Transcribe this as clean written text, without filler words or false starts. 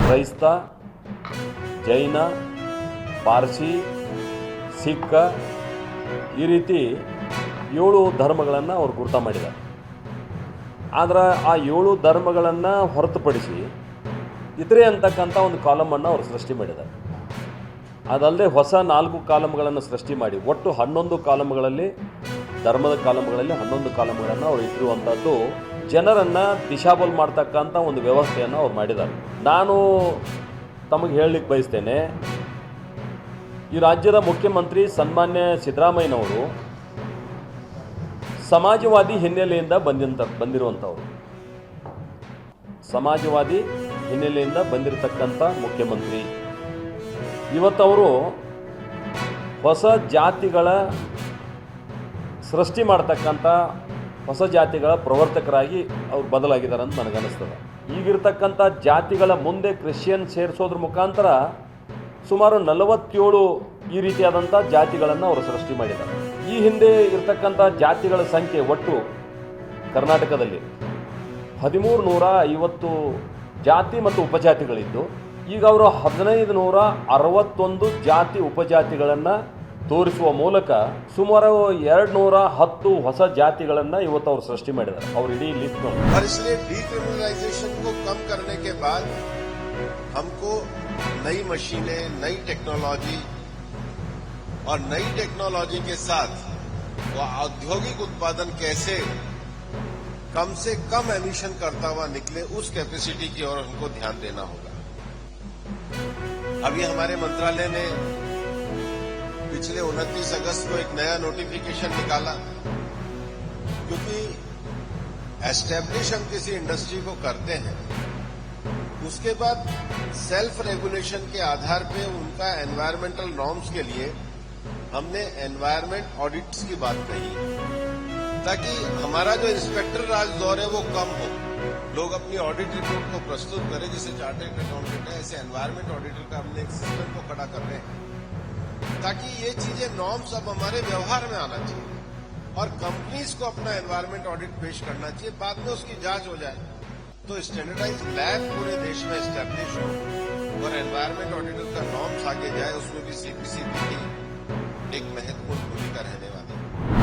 ಕ್ರೈಸ್ತ, ಜೈನ, ಪಾರ್ಸಿ, ಸಿಖ್ ಈ ರೀತಿ 7 ಧರ್ಮಗಳನ್ನು ಅವರು ಗುರುತ ಮಾಡಿದ್ದಾರೆ. ಆದರೆ ಆ 7 ಧರ್ಮಗಳನ್ನು ಹೊರತುಪಡಿಸಿ ಇತರೆ ಅಂತಕ್ಕಂಥ ಒಂದು ಕಾಲಮನ್ನು ಅವರು ಸೃಷ್ಟಿ ಮಾಡಿದ್ದಾರೆ. ಅದಲ್ಲದೆ ಹೊಸ 4 ಕಾಲಮ್ಗಳನ್ನು ಸೃಷ್ಟಿ ಮಾಡಿ ಒಟ್ಟು 11 ಕಾಲಮ್ಗಳಲ್ಲಿ, ಧರ್ಮದ ಕಾಲಮ್ಗಳಲ್ಲಿ 11 ಕಾಲಮ್ಗಳನ್ನು ಅವರು ಇಟ್ಟಿರುವಂಥದ್ದು ಜನರನ್ನು ದಿಶಾಬಲ್ ಮಾಡ್ತಕ್ಕಂಥ ಒಂದು ವ್ಯವಸ್ಥೆಯನ್ನು ಅವ್ರು ಮಾಡಿದ್ದಾರೆ. ನಾನು ತಮಗೆ ಹೇಳಲಿಕ್ಕೆ ಬಯಸ್ತೇನೆ, ಈ ರಾಜ್ಯದ ಮುಖ್ಯಮಂತ್ರಿ ಸನ್ಮಾನ್ಯ ಸಿದ್ದರಾಮಯ್ಯನವರು ಸಮಾಜವಾದಿ ಹಿನ್ನೆಲೆಯಿಂದ ಬಂದಿರುವಂಥವ್ರು, ಸಮಾಜವಾದಿ ಹಿನ್ನೆಲೆಯಿಂದ ಬಂದಿರತಕ್ಕಂಥ ಮುಖ್ಯಮಂತ್ರಿ. ಇವತ್ತವರು ಹೊಸ ಜಾತಿಗಳ ಸೃಷ್ಟಿ ಮಾಡ್ತಕ್ಕಂಥ ಹೊಸ ಜಾತಿಗಳ ಪ್ರವರ್ತಕರಾಗಿ ಅವ್ರು ಬದಲಾಗಿದ್ದಾರೆ ಅಂತ ನನಗನ್ನಿಸ್ತದೆ. ಈಗಿರ್ತಕ್ಕಂಥ ಜಾತಿಗಳ ಮುಂದೆ ಕ್ರಿಶ್ಚಿಯನ್ ಸೇರಿಸೋದ್ರ ಮುಖಾಂತರ ಸುಮಾರು 47 ಈ ರೀತಿಯಾದಂಥ ಜಾತಿಗಳನ್ನು ಅವರು ಸೃಷ್ಟಿ ಮಾಡಿದ್ದಾರೆ. ಈ ಹಿಂದೆ ಇರತಕ್ಕಂಥ ಜಾತಿಗಳ ಸಂಖ್ಯೆ ಒಟ್ಟು ಕರ್ನಾಟಕದಲ್ಲಿ 1350 ಜಾತಿ ಮತ್ತು ಉಪಜಾತಿಗಳಿದ್ದು, ಈಗ ಅವರು 1561 ಜಾತಿ ಉಪಜಾತಿಗಳನ್ನು ತೋರಿಸುವ ಮೂಲಕ ಸುಮಾರು 210 ಹೊಸ ಜಾತಿಗಳನ್ನು ಇವತ್ತು ಅವರು ಸೃಷ್ಟಿ ಮಾಡಿದ್ದಾರೆ. ಅವರು ಇಡೀ ಲಿಸ್ಟ್ ನೋಡಿ. और इसलिए डीक्रिमिनलाइजेशन को कम करने के बाद हमको नई मशीनें, नई टेक्नोलॉजी और नई टेक्नोलॉजी के साथ वो औद्योगिक उत्पादन कैसे कम से कम एमिशन करता हुआ निकले, उस कैपेसिटी की ओर हमको ध्यान देना होगा. अभी हमारे मंत्रालय ने पिछले 29 अगस्त को एक नया नोटिफिकेशन निकाला, क्योंकि एस्टेब्लिश हम किसी इंडस्ट्री को करते हैं, उसके बाद सेल्फ रेगुलेशन के आधार पे उनका एनवायरमेंटल नॉर्म्स के लिए हमने एनवायरमेंट ऑडिट्स की बात कही, ताकि हमारा जो इंस्पेक्टर राज दौर है वो कम हो, लोग अपनी ऑडिट रिपोर्ट को प्रस्तुत करें. जैसे चार्टर्ड अकाउंटेंट है, ऐसे एनवायरमेंट ऑडिटर का हमने एक सिस्टम को खड़ा कर रहे हैं, ताकि ये चीजें नॉर्म्स अब हमारे व्यवहार में आना चाहिए और कंपनीज को अपना एनवायरमेंट ऑडिट पेश करना चाहिए, बाद में उसकी जांच हो जाए. तो स्टैंडर्डाइज्ड लैब पूरे देश में एस्टैब्लिश हो और एनवायरमेंट ऑडिटर का नॉर्म्स आगे जाए, उसमें भी सीपीसीबी की एक महत्वपूर्ण भूमिका रहने